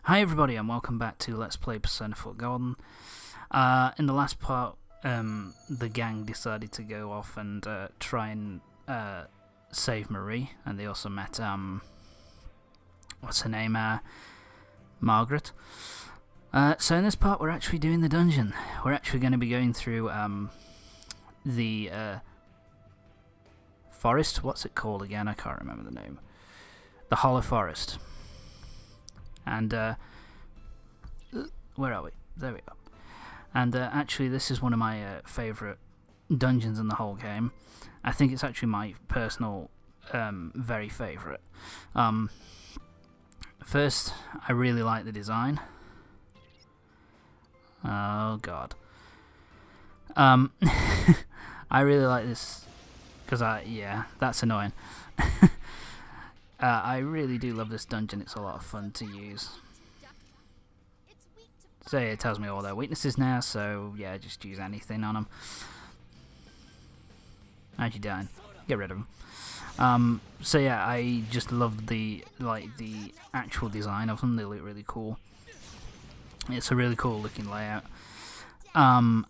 Hi everybody and welcome back to Let's Play Persona 4 Golden. In the last part, the gang decided to go off and try and save Marie, and they also met, what's her name, Margaret. So in this part we're actually doing the dungeon. We're actually going to be going through the forest. What's it called again? I can't remember the name. The Hollow Forest. And where are we? There we go. And actually this is one of my favourite dungeons in the whole game. I think it's actually my personal very favourite. First, I really like the design. Oh god. I really like this because yeah, that's annoying. I really do love this dungeon. It's a lot of fun to use. So yeah, it tells me all their weaknesses now, so yeah, just use anything on them. How'd you dying? Get rid of them. So yeah, I just love the actual design of them. They look really cool. It's a really cool looking layout. And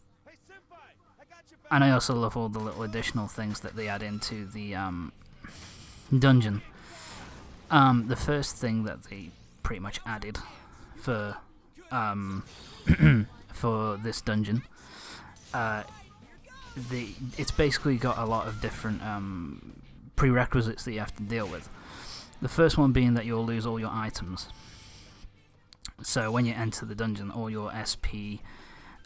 I also love all the little additional things that they add into the dungeon. The first thing that they pretty much added for for this dungeon, it's basically got a lot of different prerequisites that you have to deal with. The first one being that you'll lose all your items. So when you enter the dungeon, all your SP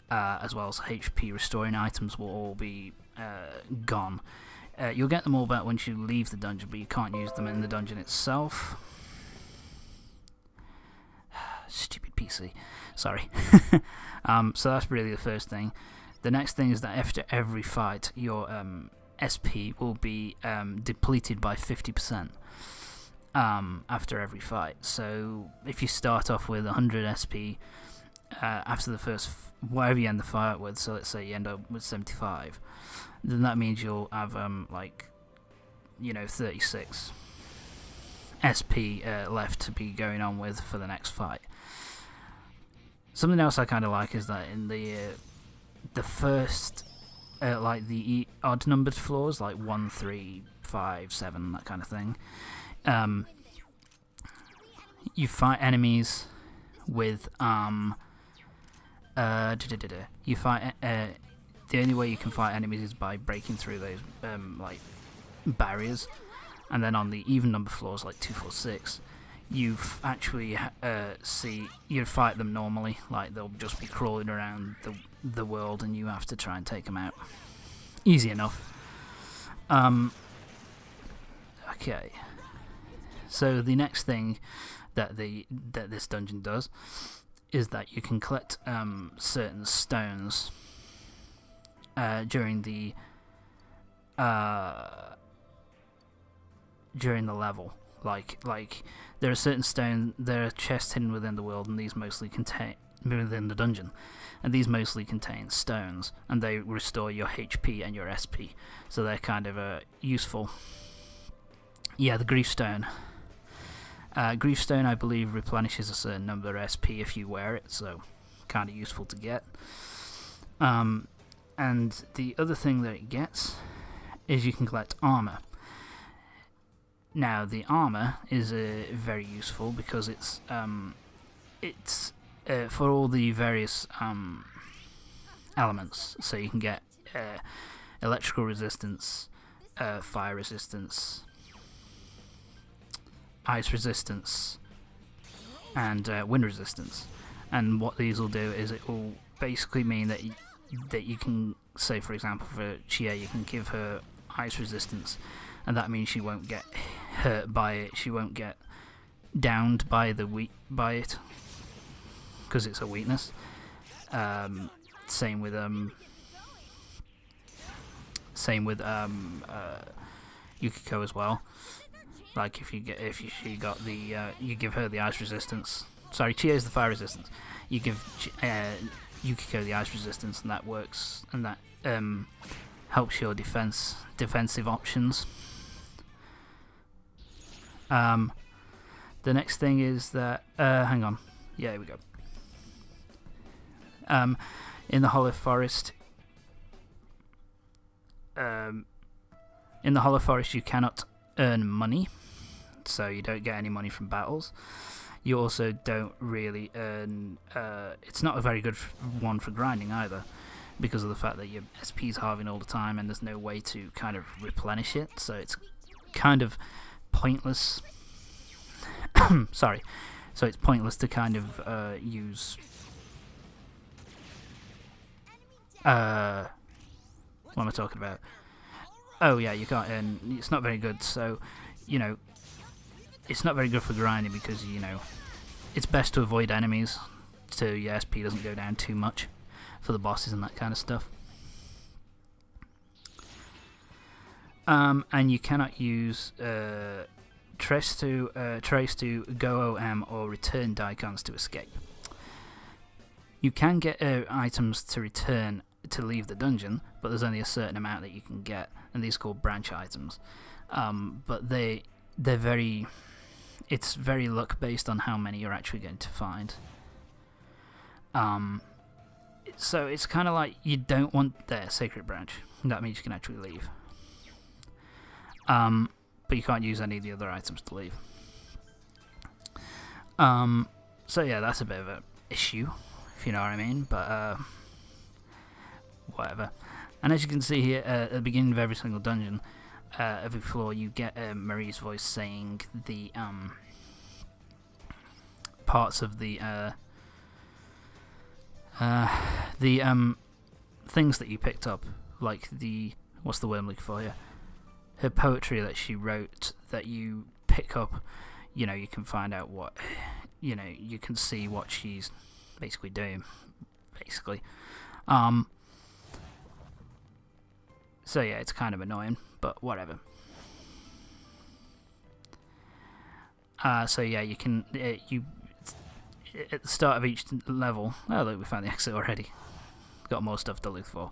as well as HP restoring items will all be gone. You'll get them all back once you leave the dungeon, but you can't use them in the dungeon itself. Stupid PC. Sorry. So that's really the first thing. The next thing is that after every fight, your SP will be depleted by 50% after every fight. So if you start off with 100 SP after the first, whatever you end the fight with, so let's say you end up with 75, then that means you'll have 36 SP left to be going on with for the next fight. Something else I kind of like is that in the first the odd numbered floors, like 1, 3, 5, 7, that kind of thing, you fight enemies with you fight the only way you can fight enemies is by breaking through those barriers, and then on the even number floors like 2, 4, 6, you actually you fight them normally, like they'll just be crawling around the world and you have to try and take them out. Easy enough. Okay. So the next thing that this dungeon does is that you can collect certain stones during the level. Like there are certain stones, there are chests hidden within the world, and these mostly contain within the dungeon, and these mostly contain stones, and they restore your HP and your SP. So they're kind of useful. Yeah, the Grief Stone. Grief Stone, I believe, replenishes a certain number of SP if you wear it, so kind of useful to get. And the other thing that it gets is you can collect armor. Now, the armor is very useful because it's for all the various elements. So you can get electrical resistance, fire resistance, ice resistance, and wind resistance. And what these will do is it will basically mean that you can, say for example for Chie, you can give her ice resistance, and that means she won't get hurt by it. She won't get downed by it because it's a weakness. Same with Yukiko as well. Like if she got the you give her the ice resistance. Sorry, Chie is the fire resistance. You give Yukiko the ice resistance, and that works, and that helps your defensive options. The next thing is that hang on. Yeah, here we go. In the Hollow Forest, you cannot earn money, so you don't get any money from battles. You also don't really earn. It's not a very good one for grinding either, because of the fact that your SP's halving all the time, and there's no way to kind of replenish it. So it's kind of pointless. Sorry. So it's pointless to kind of use. What am I talking about? Oh yeah, you can't earn. It's not very good. So, it's not very good for grinding because it's best to avoid enemies, so your SP doesn't go down too much for the bosses and that kind of stuff. And you cannot use trace to go OM or return Daikons to escape. You can get items to return to leave the dungeon, but there's only a certain amount that you can get, and these are called branch items. But they're very. It's very luck based on how many you're actually going to find. So it's kind of like you don't want their sacred branch. That means you can actually leave. But you can't use any of the other items to leave. So yeah, that's a bit of an issue, if you know what I mean. But whatever. And as you can see here, at the beginning of every single dungeon, every floor, you get Marie's voice saying the parts of the things that you picked up, like what's the word I'm looking for here? Her poetry that she wrote that you pick up. You can find out what you can see what she's basically doing, basically. So yeah, it's kind of annoying, but whatever. So yeah, you can at the start of each level. Oh look, we found the exit already. Got more stuff to look for.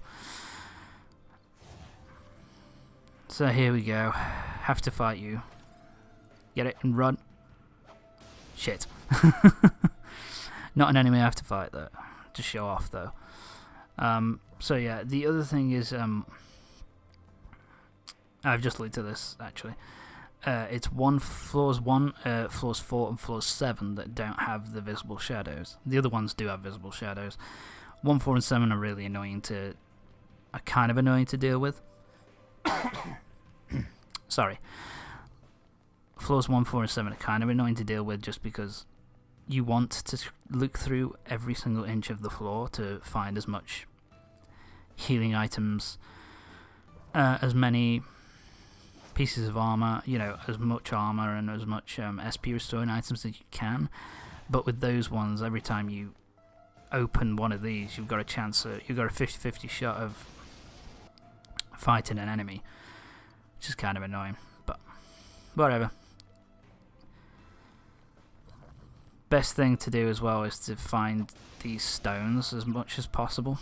So here we go. Have to fight you. Get it and run. Shit. Not an enemy I have to fight though. To show off though. So yeah, the other thing is I've just looked at this actually. It's floors 4 and floors 7 that don't have the visible shadows. The other ones do have visible shadows. 1, 4, and 7 are really annoying kind of annoying to deal with. Sorry. Floors 1, 4, and 7 are kind of annoying to deal with just because you want to look through every single inch of the floor to find as much healing items, as many pieces of armor, as much armor and as much SP restoring items as you can. But with those ones, every time you open one of these, you've got a 50-50 shot of fighting an enemy, which is kind of annoying, but whatever. Best thing to do as well is to find these stones as much as possible.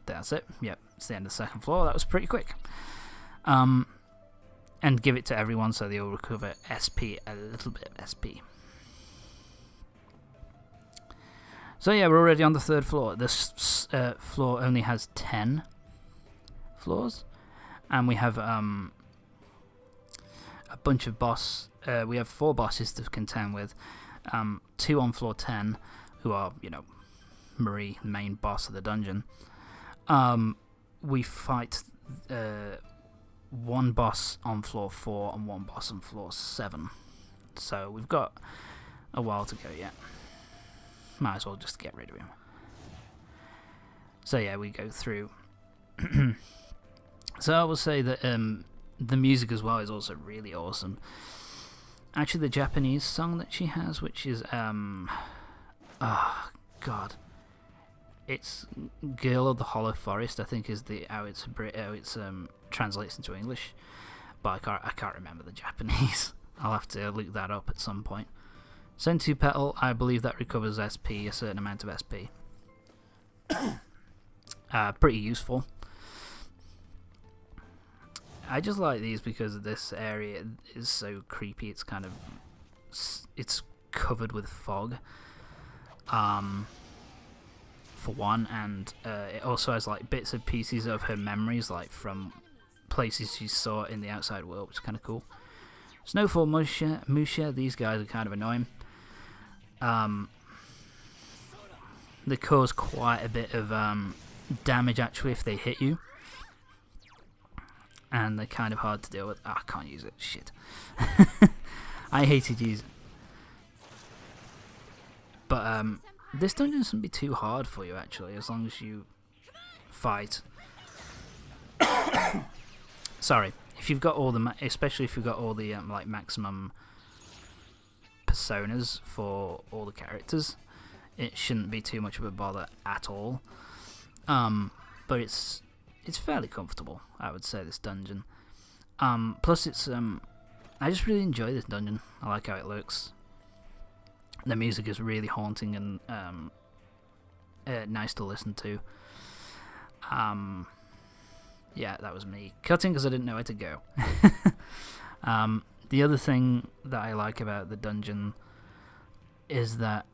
That's it. Yep, it's the end of the second floor. That was pretty quick. And give it to everyone so they all recover SP, a little bit of SP. So yeah, we're already on the third floor. This floor only has 10 floors, and we have a bunch of we have 4 bosses to contend with. 2 on floor 10, who are Marie, the main boss of the dungeon. We fight 1 boss on floor 4 and 1 boss on floor 7. So we've got a while to go yet. Might as well just get rid of him. So yeah, we go through. So I will say that the music as well is also really awesome. Actually, the Japanese song that she has, which is God, it's "Girl of the Hollow Forest," I think is how it's translates into English, but I can't remember the Japanese. I'll have to look that up at some point. Senzu Petal, I believe that recovers SP, a certain amount of SP. Pretty useful. I just like these because this area is so creepy. It's kind of it's covered with fog. for one, and it also has like bits and pieces of her memories, like from places she saw in the outside world, which is kind of cool. Snowfall Musha, these guys are kind of annoying. They cause quite a bit of damage actually if they hit you, and they're kind of hard to deal with. I can't use it. Shit. I hated using it. But this dungeon shouldn't be too hard for you actually, as long as you fight. Sorry, if you've got all the, especially if you've got all the like maximum personas for all the characters, it shouldn't be too much of a bother at all. But it's fairly comfortable, I would say, this dungeon. Plus it's I just really enjoy this dungeon. I like how it looks. The music is really haunting and nice to listen to. Yeah, that was me cutting because I didn't know where to go. The other thing that I like about the dungeon is that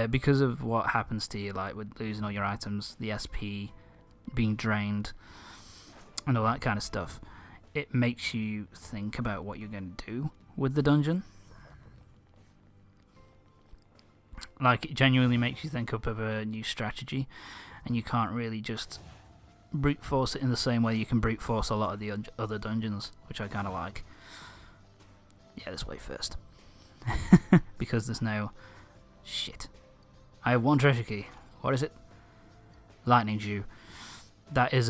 because of what happens to you, like with losing all your items, the SP being drained, and all that kind of stuff, it makes you think about what you're going to do with the dungeon. Like, it genuinely makes you think up of a new strategy, and you can't really just brute force it in the same way you can brute force a lot of the other dungeons, which I kind of like. Yeah, this way first. Because there's no... Shit. I have one treasure key. What is it? Lightning Dew. That is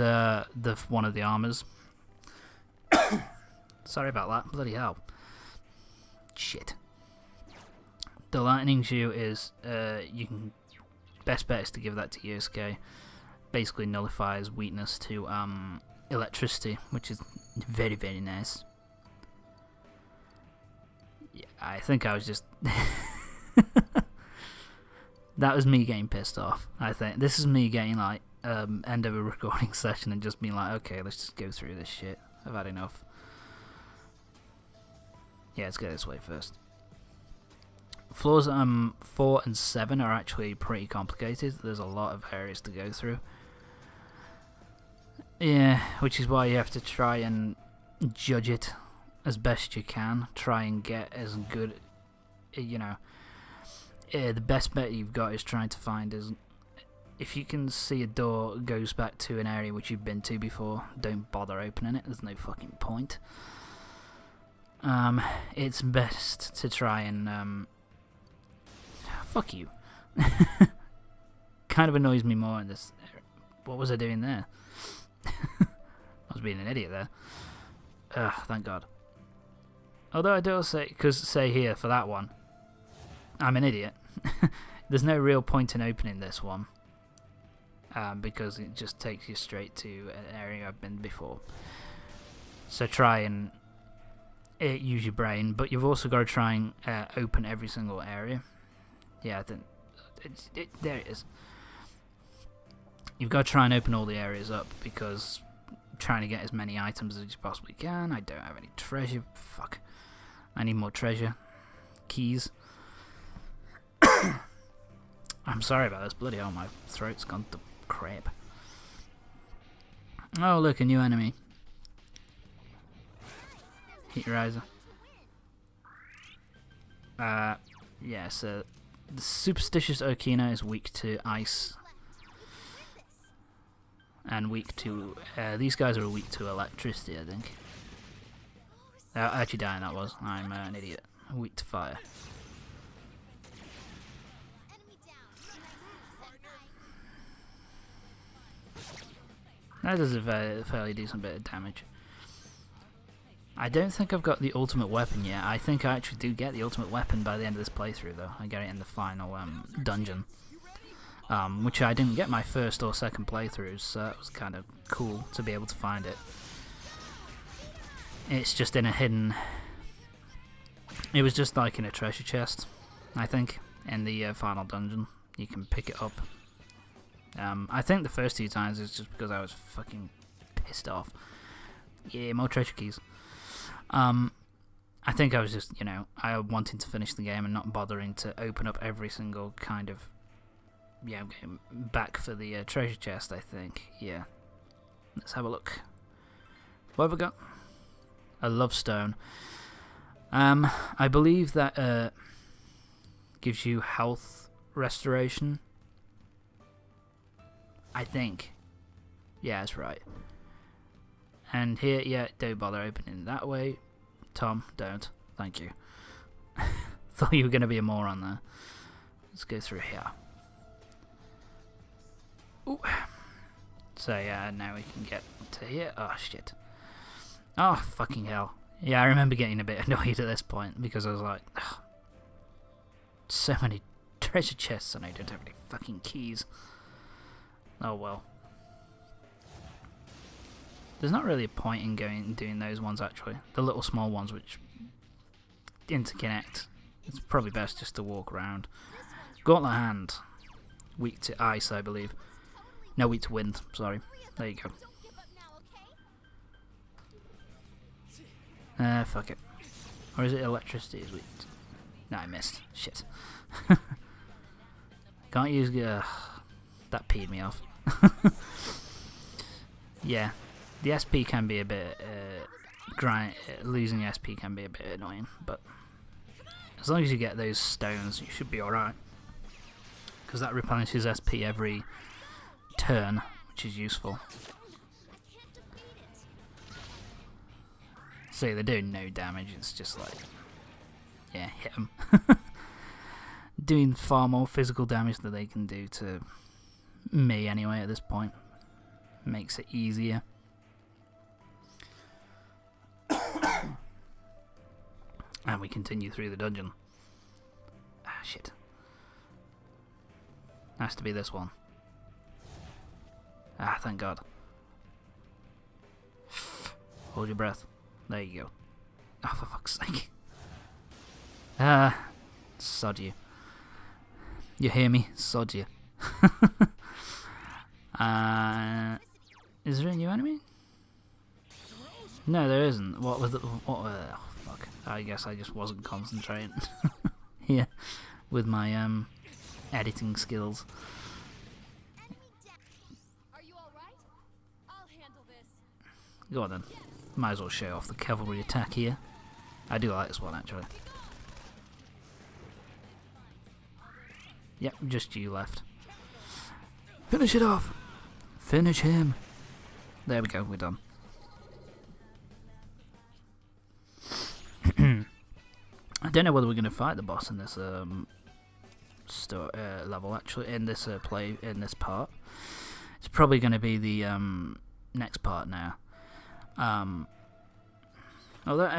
one of the armors. Sorry about that. Bloody hell. Shit. The Lightning Dew is, you can... Best bet is to give that to Yosuke. Basically nullifies weakness to electricity, which is very, very nice. Yeah, I think I was just... That was me getting pissed off, I think. This is me getting, like, end of a recording session and just being like, okay, let's just go through this shit. I've had enough. Yeah, let's go this way first. Floors 4 and 7 are actually pretty complicated. There's a lot of areas to go through. Yeah, which is why you have to try and judge it as best you can. Try and get as good, you know... the best bet you've got is trying to find is... If you can see a door goes back to an area which you've been to before, don't bother opening it. There's no fucking point. It's best to try and... Fuck you. Kind of annoys me more in this area. What was I doing there? I was being an idiot there. Ugh, thank God. Although I do say here, for that one, I'm an idiot. There's no real point in opening this one. Because it just takes you straight to an area I've been before. So try and use your brain, but you've also got to try and open every single area. Yeah, I think there it is. You've got to try and open all the areas up, because trying to get as many items as you possibly can. I don't have any treasure. Fuck. I need more treasure. Keys. I'm sorry about this. Bloody hell, my throat's gone to crap. Oh, look, a new enemy. Heat Riser. Yeah, so the Superstitious Okina is weak to ice. And weak to... these guys are weak to electricity, I think. Actually dying, that was. I'm an idiot. Weak to fire. That does a fairly decent bit of damage. I don't think I've got the ultimate weapon yet. I think I actually do get the ultimate weapon by the end of this playthrough, though. I get it in the final dungeon. Which I didn't get my first or second playthroughs, so that was kind of cool to be able to find it. It's just in a hidden... It was just like in a treasure chest, I think, in the final dungeon. You can pick it up. I think the first 2 times is just because I was fucking pissed off. Yeah, more treasure keys. I I think I was just, you know, I wanting to finish the game and not bothering to open up every single kind of, yeah, I'm getting back for the treasure chest, I think. Yeah. Let's have a look. What have we got? A love stone. I believe that gives you health restoration. I think. Yeah, that's right. And here, yeah, don't bother opening it that way. Tom, don't. Thank you. Thought you were going to be a moron there. Let's go through here. Ooh. So yeah, now we can get to here. Oh shit. Oh fucking hell. Yeah, I remember getting a bit annoyed at this point because I was like, ugh, so many treasure chests and I don't have any fucking keys. Oh well. There's not really a point in going and doing those ones actually. The little small ones which interconnect. It's probably best just to walk around. Gauntlet hand. Weak to ice, I believe. No, weak to wind, sorry. There you go. Fuck it. Or is it electricity is weak to? No, I missed. Shit. Can't use... that peed me off. Yeah. The SP can be a bit... losing SP can be a bit annoying, but... as long as you get those stones, you should be alright. Because that replenishes SP every turn, which is useful. See, they're doing no damage, it's just like... yeah, hit them. Doing far more physical damage than they can do to me anyway at this point. Makes it easier. And we continue through the dungeon. Ah, shit. Has to be this one. Ah, thank God. Hold your breath. There you go. Oh, for fuck's sake. Sod you. You hear me? Sod you. Is there a new enemy? No, there isn't. What was the... what... oh, fuck. I guess I just wasn't concentrating. Here. With my, editing skills. Go on then. Might as well show off the cavalry attack here. I do like this one actually. Yep, just you left. Finish it off! Finish him! There we go, we're done. I don't know whether we're going to fight the boss in this level actually, in this in this part. It's probably going to be the next part now. Although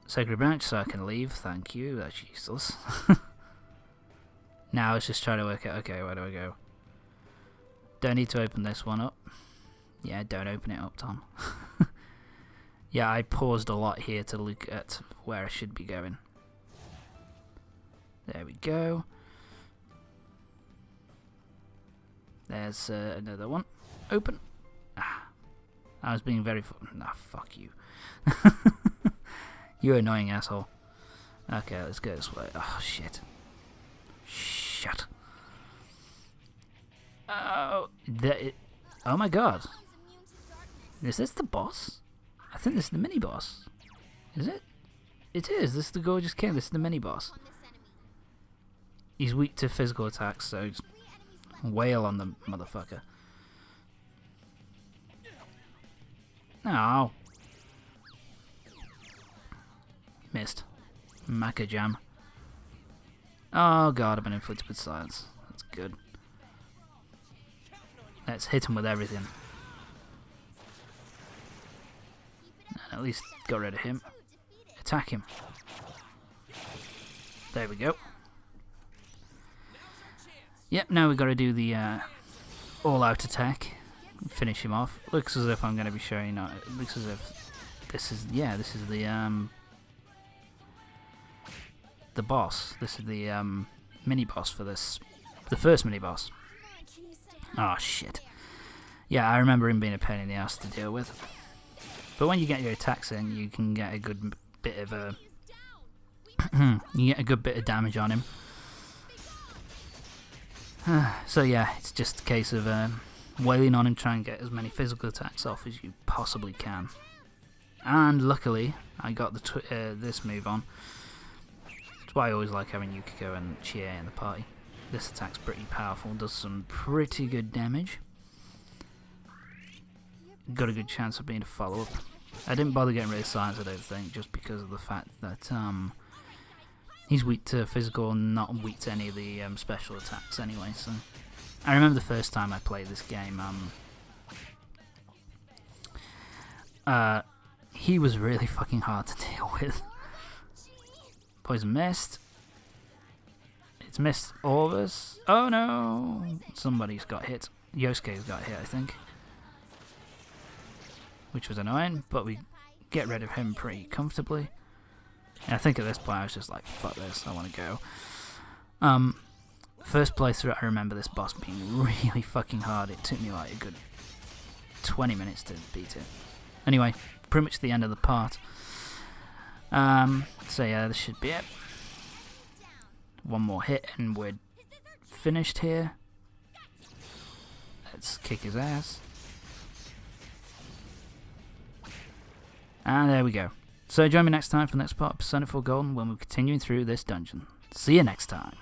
Sacred Branch, so I can leave. Thank you. That's useless. Now I was just trying to work out. Okay, where do I go? Don't need to open this one up. Yeah, don't open it up, Tom. Yeah, I paused a lot here to look at where I should be going. There we go. There's another one. Open. Ah, I was being very... nah, fuck you. You annoying asshole. Okay, let's go this way. Oh, shit. Shut. Oh, oh my God. Is this the boss? I think this is the mini-boss. Is it? It is. This is the Gorgeous King. This is the mini-boss. He's weak to physical attacks, so just wail on the motherfucker. Oh. Missed. Maca Jam. Oh God, I've been inflicted with silence. That's good. Let's hit him with everything. And at least got rid of him. Attack him. There we go. Yep, now we've got to do the all-out attack. Finish him off. Looks as if I'm going to be showing... it looks as if this is... yeah, this is the boss. This is the mini-boss for this. The first mini-boss. Oh, shit. Yeah, I remember him being a pain in the ass to deal with. But when you get your attacks in, you can get a good bit of a you get a good bit of damage on him. So yeah, it's just a case of wailing on him, trying to get as many physical attacks off as you possibly can. And luckily, I got the this move on. That's why I always like having Yukiko and Chie in the party. This attack's pretty powerful, does some pretty good damage. Got a good chance of being a follow-up. I didn't bother getting rid of Silence, I don't think, just because of the fact that he's weak to physical and not weak to any of the special attacks anyway. So I remember the first time I played this game, he was really fucking hard to deal with. Poison Mist. It's missed all of us. Oh no! Somebody's got hit. Yosuke's got hit, I think. Which was annoying, but we get rid of him pretty comfortably. And I think at this point I was just like, fuck this, I want to go. First playthrough, I remember this boss being really fucking hard. It took me like a good 20 minutes to beat it. Anyway, pretty much the end of the part. So yeah, this should be it. One more hit and we're finished here. Let's kick his ass. And there we go. So join me next time for the next part of Persona 4 Golden when we're continuing through this dungeon. See you next time.